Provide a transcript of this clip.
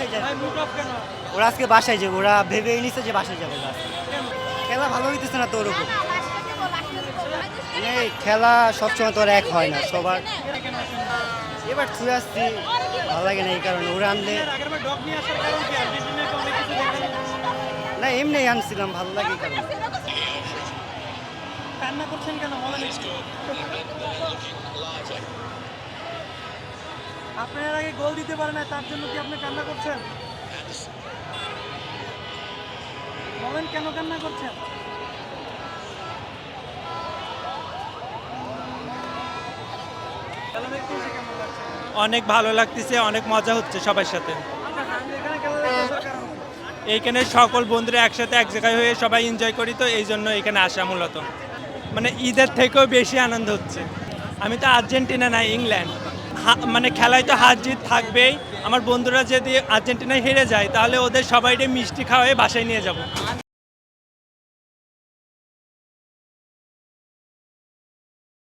বাসায় যাবে। ভাই মুড অফ কেন? ওরা আজকে বাসায় যাবে, ওরা ভেবে নিছে যে বাসায় যাবে আজকে। কেন? খেলা ভালো হইতেছে না তো ওরকম, মানে খেলা সবসময় তো আর এক হয় না সবার। কেন আসেন না? এবার ছুঁয়ে আসছি, ভালো লাগে না এই কারণে। ওরা আনলে আগেরবার ডগ নিয়ে আসার কারণ কি? আর্জেন্টিনাকে অনেক কিছু দেখানো। না, এমনি আনছিলাম, ভালো লাগে এই কারণে। কান্না করছেন কেন বলেন একটু। আপনার আগে গোল দিতে পারে না, তার জন্য কি আপনি কান্না করছেন? বলেন কেন কান্না করছেন? খেলা দেখতে এসে কেমন লাগছে? অনেক ভালো লাগতেছে, অনেক মজা হচ্ছে সবার সাথে। এখানে খেলা দেখতে আসার কারণ কি? এইখানে সকল বন্ধুরা একসাথে এক জায়গায় হয়ে সবাই এনজয় করি, তো এই জন্য এখানে আসা মূলত। মানে ঈদের থেকেও বেশি আনন্দ হচ্ছে। আমি তো আর্জেন্টিনা না, ইংল্যান্ড। মানে খেলায় তো হার জিত থাকবেই। আমার বন্ধুরা যদি আর্জেন্টিনায় হেরে যায় তাহলে ওদের সবাইকে মিষ্টি খাওয়াই বাসায় নিয়ে যাব।